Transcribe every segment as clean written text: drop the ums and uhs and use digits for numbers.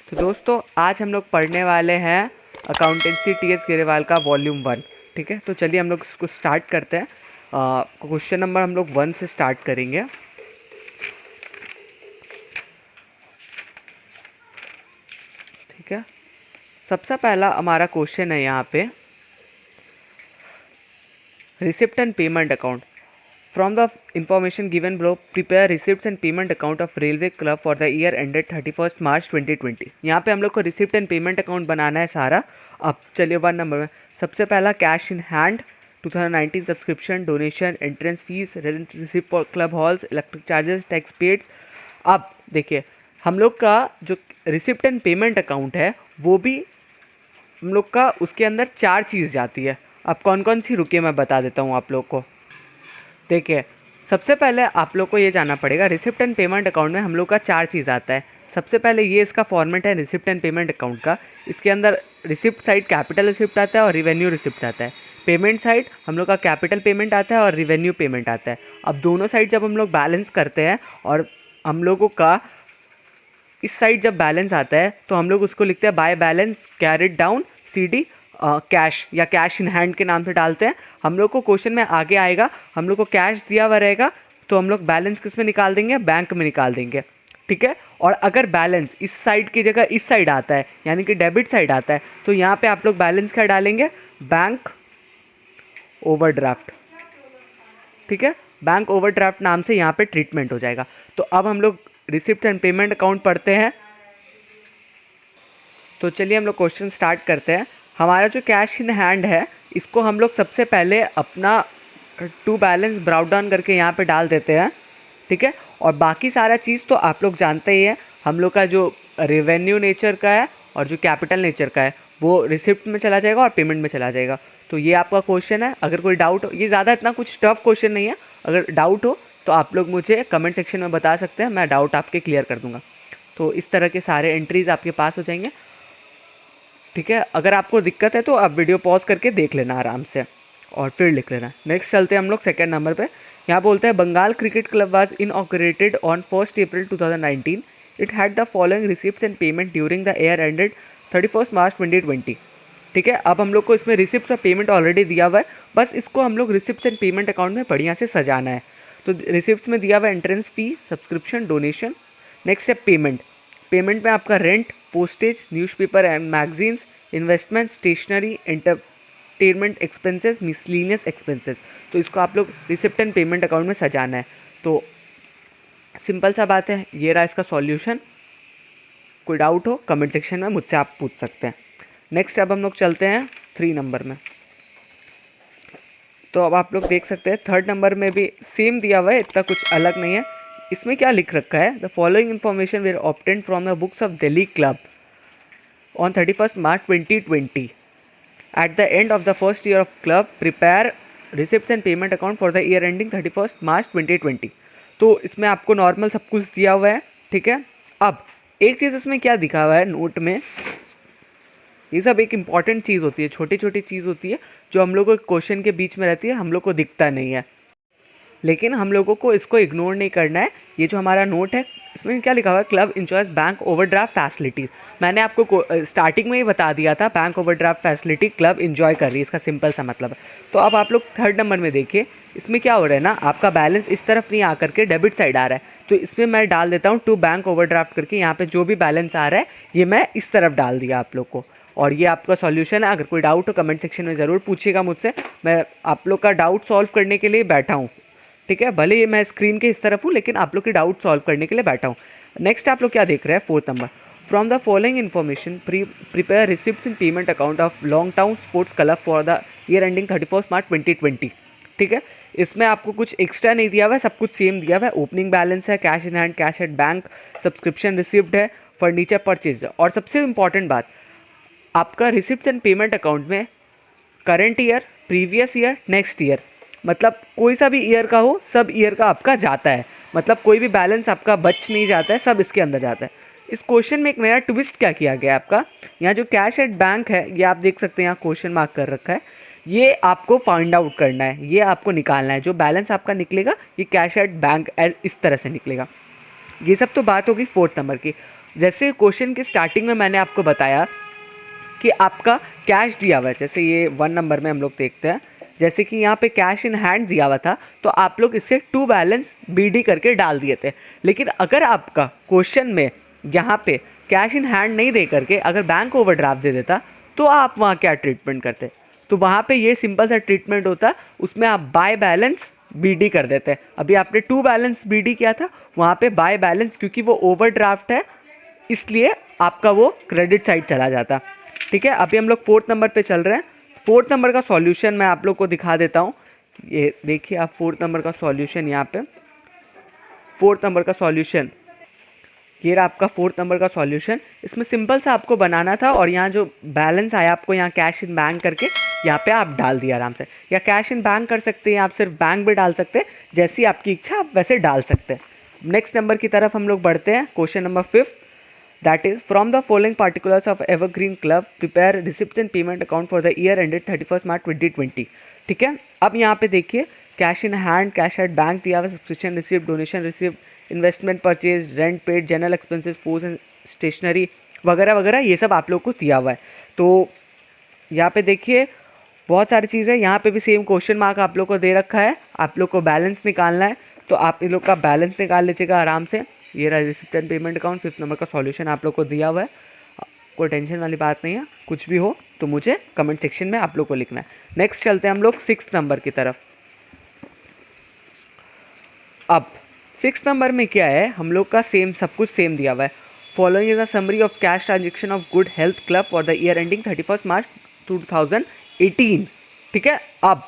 तो दोस्तों आज हम लोग पढ़ने वाले हैं अकाउंटेंसी टीएस ग्रेवाल का वॉल्यूम 1। ठीक है, तो चलिए हम लोग इसको स्टार्ट करते हैं। क्वेश्चन नंबर हम लोग 1 से स्टार्ट करेंगे। ठीक है, सबसे पहला हमारा क्वेश्चन है यहाँ पे receipt and payment account. From the information given below, prepare receipts and payment account of Railway Club for the year ended 31st March 2020। यहाँ पे हम लोग को रिसिप्ट एंड पेमेंट अकाउंट बनाना है सारा। अब चलिए 1 नंबर में सबसे पहला cash in hand 2019 subscription donation entrance fees rent receipt for club halls electric charges tax paids. अब देखिए हम लोग का जो रिसिप्ट एंड पेमेंट अकाउंट है वो भी हम लोग का उसके अंदर 4 चीज़ जाती है। अब कौन कौन सी रुकिए मैं बता देता हूँ आप लोग को। देखिए सबसे पहले आप लोग को ये जानना पड़ेगा रिसिप्ट एंड पेमेंट अकाउंट में हम लोग का 4 चीज़ आता है। सबसे पहले ये इसका फॉर्मेट है रिसिप्ट एंड पेमेंट अकाउंट का। इसके अंदर रिसिप्ट साइड कैपिटल रिसिप्ट आता है और रिवेन्यू रिसिप्ट आता है। पेमेंट साइड हम लोग का कैपिटल पेमेंट आता है और रिवेन्यू पेमेंट आता है। अब दोनों साइड जब हम लोग बैलेंस करते हैं और हम लोगों का इस साइड जब बैलेंस आता है तो हम लोग उसको लिखते हैं by balance carried down CD cash या कैश इन हैंड के नाम से डालते हैं। हम लोग को क्वेश्चन में आगे आएगा हम लोग को कैश दिया हुआ रहेगा तो हम लोग बैलेंस किस में निकाल देंगे, बैंक में निकाल देंगे। ठीक है, और अगर बैलेंस इस साइड की जगह इस साइड आता है यानी कि डेबिट साइड आता है तो यहाँ पे आप लोग बैलेंस क्या डालेंगे, बैंक ओवरड्राफ्ट। ठीक है, बैंक ओवरड्राफ्ट नाम से यहाँ पे ट्रीटमेंट हो जाएगा। तो अब हम लोग रिसिप्ट एंड पेमेंट अकाउंट पढ़ते हैं। तो चलिए हम लोग क्वेश्चन स्टार्ट करते हैं। हमारा जो कैश इन हैंड है इसको हम लोग सबसे पहले अपना टू बैलेंस ब्राउट डाउन करके यहाँ पे डाल देते हैं। ठीक है, और बाकी सारा चीज़ तो आप लोग जानते ही हैं। हम लोग का जो रेवेन्यू नेचर का है और जो कैपिटल नेचर का है वो रिसिप्ट में चला जाएगा और पेमेंट में चला जाएगा। तो ये आपका क्वेश्चन है। अगर कोई डाउट हो, ये ज़्यादा इतना कुछ टफ क्वेश्चन नहीं है, अगर डाउट हो तो आप लोग मुझे कमेंट सेक्शन में बता सकते हैं, मैं डाउट आपके क्लियर कर दूँगा। तो इस तरह के सारे एंट्रीज़ आपके पास हो जाएंगे। ठीक है, अगर आपको दिक्कत है तो आप वीडियो पॉज करके देख लेना आराम से और फिर लिख लेना। नेक्स्ट चलते हैं हम लोग सेकंड नंबर पे। यहाँ बोलते हैं Bengal cricket club was inaugurated on 1 April 2019। It had the following receipts and payment during the year ended 31 March 2020। ठीक है, अब हम लोग को इसमें रिसिप्ट और पेमेंट ऑलरेडी दिया हुआ है, बस इसको हम लोग रिसिप्ट एंड पेमेंट अकाउंट में बढ़िया से सजाना है। तो रिसिप्ट्स में दिया हुआ entrance fee, subscription, donation. Next है पेमेंट। पेमेंट में आपका rent, postage, newspaper and magazines, investment, stationery, entertainment expenses, miscellaneous expenses. तो इसको आप लोग रिसिप्ट एंड पेमेंट अकाउंट में सजाना है। तो सिंपल सा बात है, ये रहा इसका सॉल्यूशन। कोई डाउट हो कमेंट सेक्शन में मुझसे आप पूछ सकते हैं। नेक्स्ट अब हम लोग चलते हैं 3 नंबर में। तो अब आप लोग देख सकते हैं 3rd नंबर में भी सेम दिया हुआ है, इतना कुछ अलग नहीं है। इसमें क्या लिख रखा है, the following information were obtained from the books of Delhi club on 31st March 2020. At the end of the first year of club, prepare receipts and payment account for the year ending 31st March 2020। तो इसमें आपको normal सब कुछ दिया हुआ है। ठीक है, अब एक चीज़ इसमें क्या दिखा हुआ है नोट में, ये सब एक इम्पॉर्टेंट चीज़ होती है, छोटी छोटी चीज़ होती है जो हम लोग को क्वेश्चन के बीच में रहती है, हम लोग को दिखता नहीं है, लेकिन हम लोगों को इसको इग्नोर नहीं करना है। ये जो हमारा नोट है इसमें क्या लिखा हुआ है, club enjoys bank overdraft facilities. मैंने आपको स्टार्टिंग में ही बता दिया था, bank overdraft facility club enjoy कर रही है, इसका सिंपल सा मतलब है। तो अब आप लोग 3rd नंबर में देखिए, इसमें क्या हो रहा है ना, आपका बैलेंस इस तरफ नहीं आकर के डेबिट साइड आ रहा है। तो इसमें मैं डाल देता हूँ टू बैंक ओवरड्राफ्ट करके, यहाँ पर जो भी बैलेंस आ रहा है ये मैं इस तरफ डाल दिया आप लोग को। और ये आपका सॉल्यूशन है। अगर कोई डाउट हो कमेंट सेक्शन में ज़रूर पूछिएगा मुझसे, मैं आप लोग का डाउट सॉल्व करने के लिए बैठा हूँ। ठीक है, भले ही मैं स्क्रीन के इस तरफ हूँ लेकिन आप लोग के डाउट सॉल्व करने के लिए बैठा हूँ। नेक्स्ट आप लोग क्या देख रहे हैं 4th number, from the following information prepare receipts in payment account of long town sports club for the year ending 31 March 2020। ठीक है, इसमें आपको कुछ एक्स्ट्रा नहीं दिया हुआ है, सब कुछ सेम दिया हुआ है। ओपनिंग बैलेंस है, cash in hand, cash at bank, subscription receipt है, फर्नीचर परचेज है। और सबसे इंपॉर्टेंट बात, आपका रिसिप्ट एंड पेमेंट अकाउंट में current year, previous year, next year, मतलब कोई सा भी ईयर का हो सब ईयर का आपका जाता है, मतलब कोई भी बैलेंस आपका बच नहीं जाता है, सब इसके अंदर जाता है। इस क्वेश्चन में एक नया ट्विस्ट क्या किया गया है आपका, यहाँ जो कैश एट बैंक है ये आप देख सकते हैं, यहाँ क्वेश्चन मार्क कर रखा है, ये आपको फाइंड आउट करना है, ये आपको निकालना है। जो बैलेंस आपका निकलेगा ये कैश एट बैंक इस तरह से निकलेगा। ये सब तो बात होगी 4th नंबर की। जैसे क्वेश्चन के स्टार्टिंग में मैंने आपको बताया कि आपका कैश दिया हुआ है, जैसे ये 1 नंबर में हम लोग देखते हैं, जैसे कि यहाँ पे कैश इन हैंड दिया हुआ था तो आप लोग इसे टू बैलेंस BD करके डाल दिए थे। लेकिन अगर आपका क्वेश्चन में यहाँ पे कैश इन हैंड नहीं दे करके अगर बैंक ओवरड्राफ्ट दे देता तो आप वहाँ क्या ट्रीटमेंट करते? तो वहाँ पे ये सिंपल सा ट्रीटमेंट होता, उसमें आप बाय बैलेंस BD कर देते। अभी आपने टू बैलेंस BD किया था, वहाँ पे बाय बैलेंस, क्योंकि वो ओवरड्राफ्ट है इसलिए आपका वो क्रेडिट साइड चला जाता। ठीक है, अभी हम लोग 4th नंबर पे चल रहे हैं। 4th नंबर का सॉल्यूशन मैं आप लोग को दिखा देता हूँ। ये देखिए आप 4th नंबर का सॉल्यूशन, यहाँ पे 4th नंबर का सॉल्यूशन, ये रहा आपका 4th नंबर का सॉल्यूशन। इसमें सिंपल सा आपको बनाना था और यहाँ जो बैलेंस आया आपको यहाँ कैश इन बैंक करके यहाँ पे आप डाल दिया आराम से, या कैश इन बैंक कर सकते हैं, आप सिर्फ बैंक भी डाल सकते हैं, जैसी आपकी इच्छा आप वैसे डाल सकते हैं। नेक्स्ट नंबर की तरफ हम लोग बढ़ते हैं। Question number 5, that is from the following particulars of Evergreen Club prepare receipts and payment account for the year ended 31st March 2020। ठीक है, अब यहाँ पे देखिए cash in hand, cash at bank दिया हुआ, subscription receipt, donation receipt, investment purchase, rent paid, general expenses, post and stationery वगैरह वगैरह, ये सब आप लोग को दिया हुआ है। तो यहाँ पे देखिए बहुत सारी चीज़ें, यहाँ पे भी सेम क्वेश्चन मार्क आप लोग को दे रखा है, आप लोग को बैलेंस निकालना है तो आप इन लोग का बैलेंस निकाल लीजिएगा आराम से। ये रहा receipt and payment account, 5th number का सॉल्यूशन आप लोग को दिया हुआ है। कोई टेंशन वाली बात नहीं है, कुछ भी हो तो मुझे कमेंट सेक्शन में आप लोग को लिखना है। नेक्स्ट चलते हैं हम लोग 6th नंबर की तरफ। अब 6th नंबर में क्या है, हम लोग का सेम सब कुछ सेम दिया हुआ है। Following is a summary of cash transaction of good health club for the year ending 31st March 2018। ठीक है, अब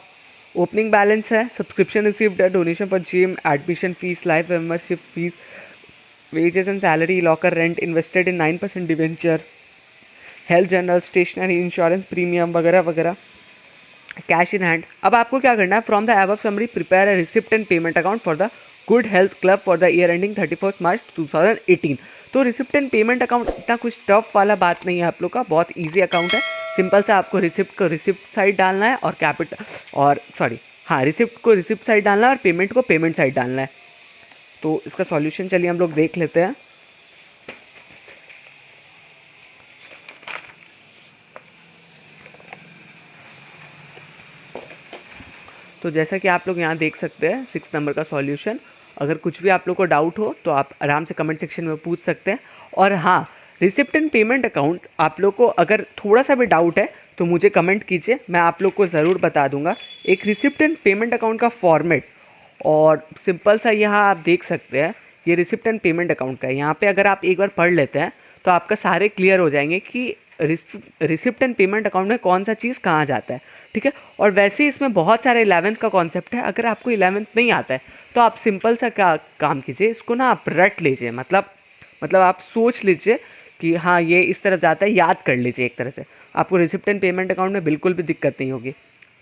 ओपनिंग बैलेंस है, सब्सक्रिप्शन रिसीव्ड है, donation for gym, admission fees, life membership fees, wages and salary, locker rent, invested in 9% debenture, health general, stationery, insurance premium वगैरह वगैरह, cash in hand. अब आपको क्या करना है, from the above summary prepare a receipt and payment account for the good health club for the year ending 31st March 2018। तो receipt and payment account इतना कुछ टफ वाला बात नहीं है आप लोग का, बहुत ईजी अकाउंट है। सिंपल सा आपको रिसिप्ट को रिसिप्ट साइड डालना है और रिसिप्ट को रिसिप्ट साइड डालना है और पेमेंट को पेमेंट साइड डालना है। तो इसका सॉल्यूशन चलिए हम लोग देख लेते हैं। तो जैसा कि आप लोग यहाँ देख सकते हैं 6 नंबर का सॉल्यूशन। अगर कुछ भी आप लोग को डाउट हो तो आप आराम से कमेंट सेक्शन में पूछ सकते हैं। और हाँ, रिसिप्ट एंड पेमेंट अकाउंट आप लोग को अगर थोड़ा सा भी डाउट है तो मुझे कमेंट कीजिए, मैं आप लोग को ज़रूर बता दूंगा। एक रिसिप्ट एंड पेमेंट अकाउंट का फॉर्मेट और सिंपल सा यहाँ आप देख सकते हैं, ये रिसिप्ट एंड पेमेंट अकाउंट का है। यहाँ पे अगर आप एक बार पढ़ लेते हैं तो आपका सारे क्लियर हो जाएंगे कि रिसिप्ट एंड पेमेंट अकाउंट में कौन सा चीज़ कहाँ जाता है। ठीक है, और वैसे ही इसमें बहुत सारे 11th का कॉन्सेप्ट है। अगर आपको 11th नहीं आता है तो आप सिंपल सा काम कीजिए, इसको ना आप रट लीजिए, मतलब आप सोच लीजिए कि हाँ ये इस तरफ जाता है, याद कर लीजिए एक तरह से। आपको रिसिप्ट एंड पेमेंट अकाउंट में बिल्कुल भी दिक्कत नहीं होगी।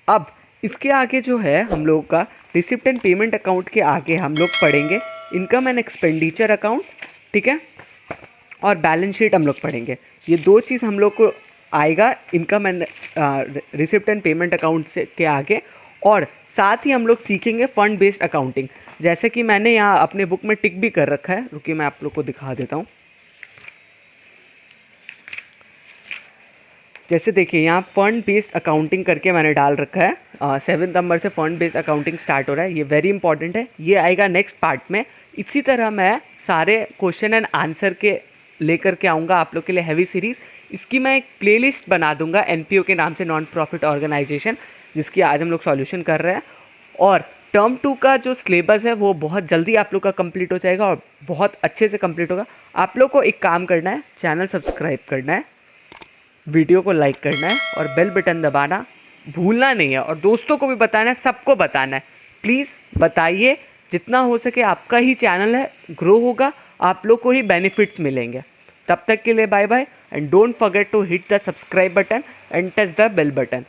अब इसके आगे जो है हम लोग का रिसिप्ट एंड पेमेंट अकाउंट के आगे हम लोग पढ़ेंगे इनकम एंड एक्सपेंडिचर अकाउंट। ठीक है, और बैलेंस शीट हम लोग पढ़ेंगे। ये दो चीज़ हम लोग को आएगा income and receipt and payment account से के आगे। और साथ ही हम लोग सीखेंगे फंड बेस्ड अकाउंटिंग, जैसे कि मैंने यहाँ अपने बुक में टिक भी कर रखा है। रुकिए मैं आप लोग को दिखा देता हूँ। जैसे देखिए यहाँ फंड बेस्ड अकाउंटिंग करके मैंने डाल रखा है। 7 नंबर से फंड बेस्ड अकाउंटिंग स्टार्ट हो रहा है, ये वेरी इंपॉर्टेंट है, ये आएगा नेक्स्ट पार्ट में। इसी तरह मैं सारे क्वेश्चन एंड आंसर के लेकर के आऊँगा आप लोग के लिए हैवी सीरीज़। इसकी मैं एक प्लेलिस्ट बना दूंगा NPO के नाम से, नॉन प्रॉफिट ऑर्गेनाइजेशन, जिसकी आज हम लोग सॉल्यूशन कर रहे हैं। और टर्म 2 का जो सिलेबस है वो बहुत जल्दी आप लोग का कंप्लीट हो जाएगा और बहुत अच्छे से कंप्लीट होगा। आप लोग को एक काम करना है, चैनल सब्सक्राइब करना है, वीडियो को लाइक करना है और बेल बटन दबाना भूलना नहीं है, और दोस्तों को भी बताना है, सबको बताना है। प्लीज़ बताइए, जितना हो सके आपका ही चैनल है, ग्रो होगा, आप लोग को ही बेनिफिट्स मिलेंगे। तब तक के लिए bye bye, and don't forget to hit the subscribe button and touch the bell button.